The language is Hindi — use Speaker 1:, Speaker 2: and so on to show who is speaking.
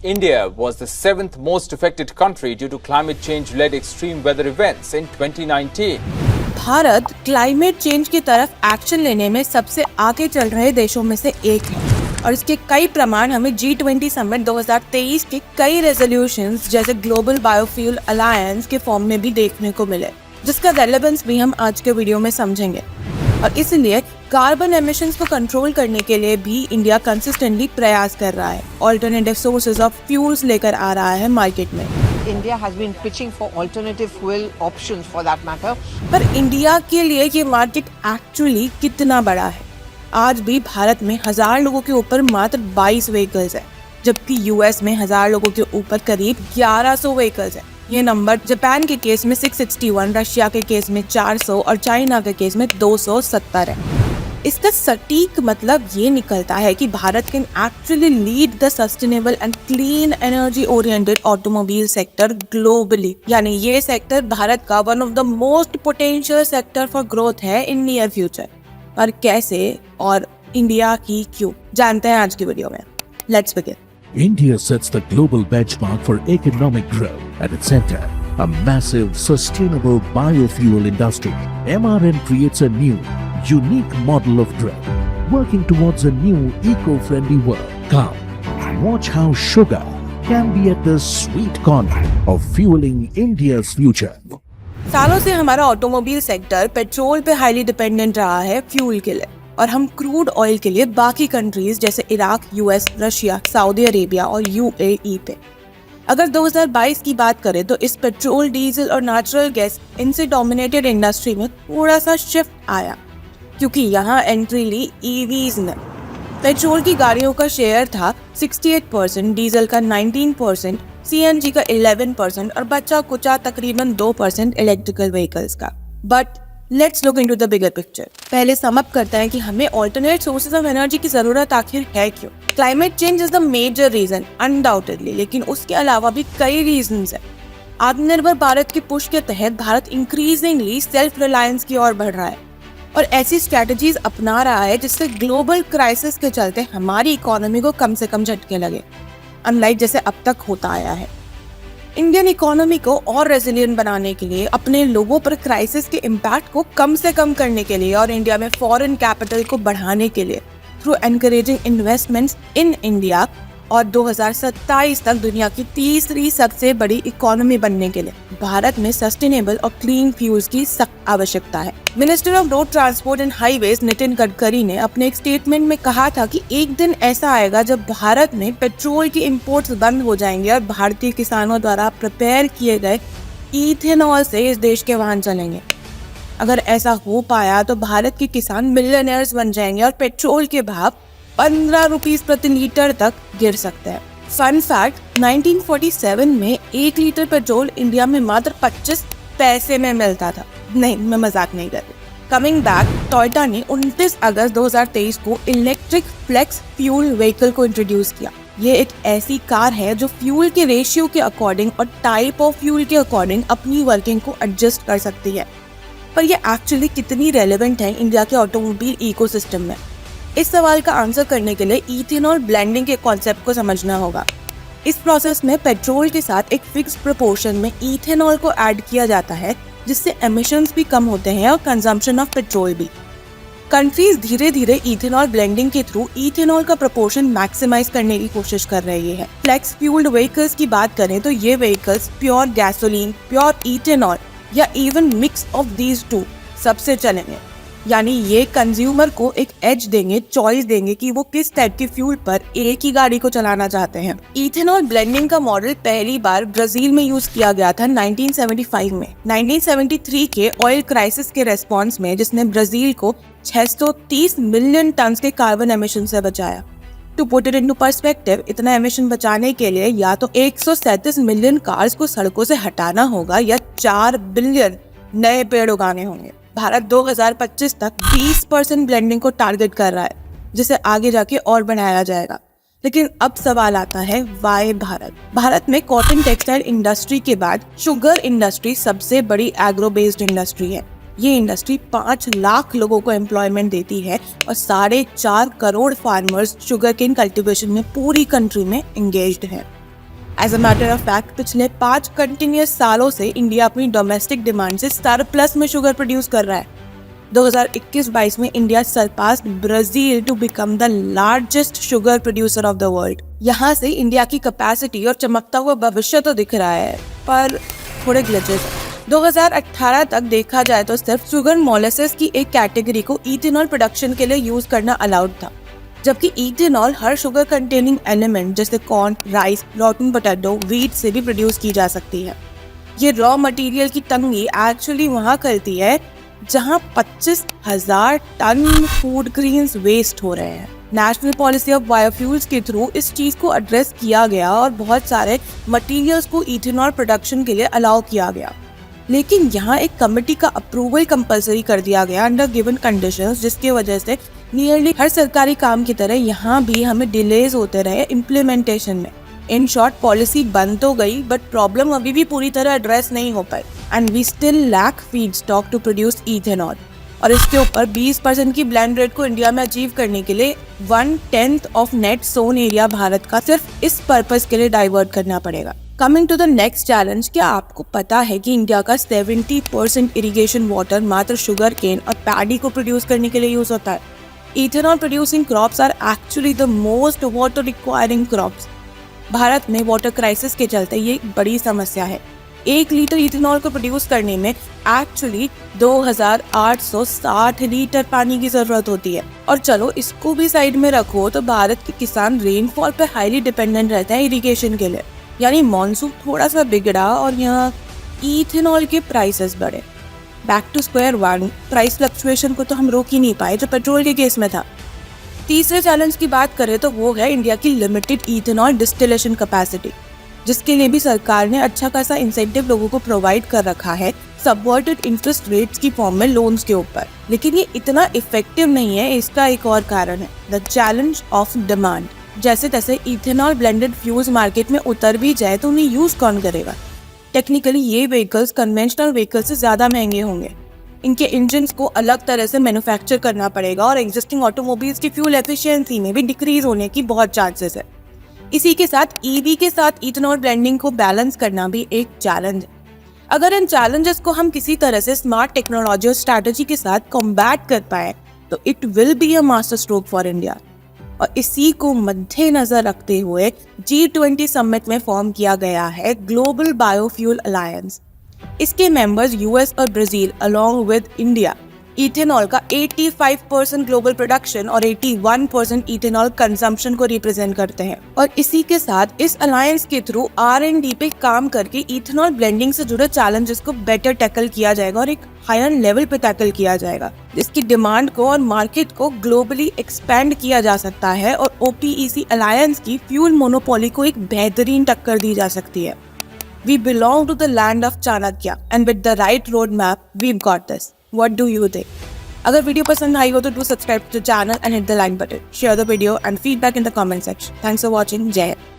Speaker 1: India was the 7th most affected country due to climate change-led extreme weather events in 2019.
Speaker 2: Bharat climate change की तरफ एक्शन लेने में सबसे आगे चल रहे देशों में से एक है और इसके कई प्रमाण हमें G20 समिट 2023 के कई रेजोल्यूशंस जैसे ग्लोबल बायोफ्यूल अलायंस के फॉर्म में भी देखने को मिले, जिसका रेलेवेंस भी हम आज के वीडियो में समझेंगे। और इसलिए कार्बन एमिशंस को कंट्रोल करने के लिए भी इंडिया कंसिस्टेंटली प्रयास कर रहा है, ऑल्टरनेटिव सोर्सेज ऑफ फ्यूल्स लेकर आ रहा है मार्केट में।
Speaker 3: India has been pitching for alternative fuel options for that matter.
Speaker 2: पर इंडिया के लिए ये मार्केट एक्चुअली कितना बड़ा है? आज भी भारत में 1000 लोगों के ऊपर मात्र 22 व्हीकल्स है, जबकि यूएस में 1000 लोगों के ऊपर करीब 1100 व्हीकल्स है। ये नंबर जापान के केस में 661, रशिया के केस में 400 और चाइना के केस में 270 है। इसका सटीक मतलब ये निकलता है कि Bharat can actually lead the sustainable and clean energy oriented automobile sector globally. यानी ये सेक्टर भारत का one of the most potential sector for growth है इन नियर फ्यूचर। पर कैसे और इंडिया की क्यों, जानते हैं आज की वीडियो में। Let's begin.
Speaker 4: India sets the global benchmark for economic growth at its center, a massive, sustainable biofuel industry. MRN creates a new, unique model of growth, working towards a new eco-friendly world. Come and watch how sugar can be at the sweet corner of fueling India's future.
Speaker 2: सालों से हमारा ऑटोमोबाइल सेक्टर पेट्रोल पे हाईली डिपेंडेंट रहा है फ्यूल के लिए, और हम क्रूड ऑयल के लिए बाकी कंट्रीज जैसे Iraq, US, Russia, Saudi Arabia और यूएई पे। अगर 2022 की बात करें तो इस पेट्रोल, डीजल और नेचुरल गैस इनसे डोमिनेटेड इंडस्ट्री में थोड़ा सा शिफ्ट आया, क्योंकि यहाँ एंट्री ली ईवीज ने। पेट्रोल की गाड़ियों का शेयर था 68%, डीजल का 19%, सीएनजी का 11% और बचा कुचा तकरीबन 2% इलेक्ट्रिकल व्हीकल्स का। But let's look into the bigger picture. पहले सम अप करते हैं कि हमें ऑल्टरनेट सोर्सेज ऑफ एनर्जी की जरूरत आखिर है क्यों। Climate change is the major reason undoubtedly, लेकिन उसके अलावा भी कई रीजंस हैं। आत्मनिर्भर भारत के पुश के तहत भारत इंक्रीजिंगली सेल्फ रिलायंस की ओर बढ़ रहा है और ऐसी स्ट्रेटजीज अपना रहा है जिससे ग्लोबल क्राइसिस के चलते हमारी इकोनॉमी को कम से कम झटके लगे, अनलाइक जैसे अब तक होता आया है। इंडियन इकोनॉमी को और रेजिलिएंट बनाने के लिए, अपने लोगों पर क्राइसिस के इम्पैक्ट को कम से कम करने के लिए और इंडिया में फॉरेन कैपिटल को बढ़ाने के लिए through encouraging investments in India और 2027 तक दुनिया की तीसरी सबसे बड़ी इकोनॉमी बनने के लिए भारत में सस्टेनेबल और क्लीन फ्यूल्स की सख्त आवश्यकता है। Minister of road transport and highways Nitin Gadkari ने अपने एक स्टेटमेंट में कहा था कि एक दिन ऐसा आएगा जब भारत में पेट्रोल की इंपोर्ट्स बंद हो जाएंगे और भारतीय किसानों द्वारा प्रिपेयर किए गए इथेनॉल से इस देश के वाहन चलेंगे। अगर ऐसा हो पाया तो भारत के किसान मिलियनेयर्स बन जाएंगे और पेट्रोल के भाव 15 रुपीस प्रति लीटर तक गिर सकते हैं। फन फैक्ट, 1947 में 1 लीटर पेट्रोल इंडिया में मात्र 25 पैसे में मिलता था। नहीं, मैं मजाक नहीं कर रही। कमिंग बैक, टोयोटा ने 29 अगस्त 2023 को इलेक्ट्रिक फ्लेक्स फ्यूल व्हीकल को इंट्रोड्यूस किया। ये एक ऐसी कार है जो फ्यूल के रेशियो के अकॉर्डिंग और टाइप ऑफ फ्यूल के अकॉर्डिंग अपनी वर्किंग को एडजस्ट कर सकती है। पर ये एक्चुअली कितनी रेलेवेंट है इंडिया के ऑटोमोबाइल इकोसिस्टम में? इस सवाल का आंसर करने के लिए इथेनॉल ब्लेंडिंग के कॉन्सेप्ट को समझना होगा। इस प्रोसेस में पेट्रोल के साथ एक फिक्स्ड प्रोपोर्शन में इथेनॉल को ऐड किया जाता है, जिससे एमिशंस भी कम होते हैं और कंजम्पशन ऑफ पेट्रोल भी। कंट्रीज धीरे धीरे इथेनॉल ब्लेंडिंग के थ्रू इथेनॉल का प्रोपोर्शन मैक्सिमाइज करने की कोशिश कर रही है। फ्लेक्स फ्यूल्ड व्हीकल्स की बात करें तो ये vehicles pure gasoline, pure ethanol या even mix of these two सबसे चलेंगे। यानी ये कंज्यूमर को एक एज देंगे, चॉइस देंगे कि वो किस टाइप के फ्यूल पर एक ही गाड़ी को चलाना चाहते हैं। इथेनॉल ब्लेंडिंग का मॉडल पहली बार ब्राजील में यूज किया गया था 1975 में। 1973 के ऑयल क्राइसिस के रेस्पॉन्स में, जिसने ब्राजील को 630 मिलियन टन के कार्बन एमिशन से बचाया। To put it into perspective, इतना एमिशन बचाने के लिए या तो 137 मिलियन कार्स को सड़कों से हटाना होगा या 4 बिलियन नए पेड़ उगाने होंगे। भारत 2025 तक 20% ब्लेंडिंग को टारगेट कर रहा है, जिसे आगे जाके और बढ़ाया जाएगा। लेकिन अब सवाल आता है, वाई भारत? भारत में कॉटन टेक्सटाइल इंडस्ट्री के बाद शुगर इंडस्ट्री सबसे बड़ी एग्रो बेस्ड इंडस्ट्री है। ये इंडस्ट्री 5 लाख लोगों को एम्प्लॉयमेंट देती है और 4.5 crore farmers sugarcane cultivation में पूरी कंट्री में एंगेज्ड हैं। As a matter of fact पिछले 5 कंटिन्यूस सालों से इंडिया अपनी डोमेस्टिक डिमांड से सरप्लस में शुगर प्रोड्यूस कर रहा है। 2021-22 में India surpassed Brazil to become the largest sugar producer of the world. यहाँ से इंडिया की कैपेसिटी और चमकता हुआ भविष्य तो दिख रहा है, पर थोड़े ग्लिचेस। 2018 तक देखा जाए तो सिर्फ शुगर मोलेसेस की एक कैटेगरी को इथेनॉल प्रोडक्शन के लिए यूज करना अलाउड था, जबकि इथेनॉल हर शुगर कंटेनिंग एलिमेंट जैसे corn, rice, rotten potato, wheat से भी प्रोड्यूस की जा सकती है। ये रॉ मटेरियल की तंगी एक्चुअली वहाँ करती है जहाँ 25,000 टन फूड ग्रेन्स वेस्ट हो रहे हैं। नेशनल पॉलिसी ऑफ बायोफ्यूल्स के थ्रू इस चीज को एड्रेस किया गया और बहुत सारे मटेरियल्स को इथेनॉल प्रोडक्शन के लिए अलाउ किया गया, लेकिन यहाँ एक कमेटी का अप्रूवल कंपलसरी कर दिया गया अंडर गिवन कंडीशंस, जिसकी वजह से नियरली हर सरकारी काम की तरह यहाँ भी हमें डिलेज होते रहे इम्प्लीमेंटेशन में। इन शॉर्ट पॉलिसी बन तो गई बट प्रॉब्लम अभी भी पूरी तरह एड्रेस नहीं हो पाई and we still lack feedstock to produce ethanol. और इसके ऊपर 20% की ब्लेंड रेट को इंडिया में अचीव करने के लिए 1/10 of net sown area Bharat का सिर्फ इस पर्पस के लिए डाइवर्ट करना पड़ेगा। Coming to the next challenge, क्या आपको पता है कि इंडिया का 70% इरिगेशन वाटर मात्र शुगर केन और पैडी को प्रोड्यूस करने के लिए यूज होता है। Ethanol producing crops are actually the most water requiring crops. Bharat में वाटर क्राइसिस के चलते ये एक बड़ी समस्या है। 1 लीटर इथेनॉल को प्रोड्यूस करने में एक्चुअली 2860 लीटर पानी की जरूरत होती है। और चलो इसको भी साइड में रखो तो भारत के किसान रेनफॉल पर हाईली डिपेंडेंट रहते हैं इरिगेशन के लिए, यानी मॉनसून थोड़ा सा बिगड़ा और यहाँ इथेनॉल के प्राइसेस बढ़े। Back to square one, price fluctuation को तो हम रोक ही नहीं पाए जो पेट्रोल के केस में था। तीसरे चैलेंज की बात करें तो वो है इंडिया की लिमिटेड इथेनॉल डिस्टिलेशन कैपेसिटी, जिसके लिए भी सरकार ने अच्छा खासा इंसेंटिव लोगों को प्रोवाइड कर रखा है सबवर्टेड इंटरेस्ट रेट्स की फॉर्म में लोन्स के ऊपर, लेकिन ये इतना इफेक्टिव नहीं है। इसका एक और कारण है द चैलेंज ऑफ डिमांड। जैसे तैसे इथेनॉल ब्लेंडेड फ्यूल्स मार्केट में उतर भी जाए तो उन्हें यूज कौन करेगा। टेक्निकली ये व्हीकल्स कन्वेंशनल व्हीकल्स से ज्यादा महंगे होंगे, इनके इंजन्स को अलग तरह से मैन्युफैक्चर करना पड़ेगा और एग्जिस्टिंग ऑटोमोबाइल्स की फ्यूल एफिशिएंसी में भी डिक्रीज होने की बहुत चांसेस है। इसी के साथ ईवी के साथ इथेनॉल ब्लेंडिंग को बैलेंस करना भी एक चैलेंज है। अगर इन चैलेंजेस को हम किसी तरह से स्मार्ट टेक्नोलॉजी और स्ट्रैटेजी के साथ कॉम्बैट कर पाए तो it will be a master stroke for India. और इसी को मद्देनजर रखते हुए G20 समिट में फॉर्म किया गया है ग्लोबल बायोफ्यूल अलायंस। इसके मेंबर्स यूएस और Brazil along with India ethanol का 85% ग्लोबल प्रोडक्शन और 81% इथेनॉल कंजम्पशन को रिप्रेजेंट करते हैं। और इसी के साथ इस अलायंस के थ्रू R&D पे काम करके इथेनॉल ब्लेंडिंग से जुड़े चैलेंजेस को बेटर टैकल किया जाएगा और एक हायर लेवल पे टैकल किया जाएगा, जिसकी डिमांड को और मार्केट को ग्लोबली एक्सपेंड किया जा सकता है और OPEC अलायंस की फ्यूल मोनोपोली को एक बेहतरीन टक्कर दी जा सकती है। We belong to the land of Chanakya and with the right roadmap, we've got this. What do you think? अगर वीडियो पसंद आई हो तो do subscribe to the channel and hit the like button. Share the video and feedback in the comment section. Thanks for watching. जय हिंद।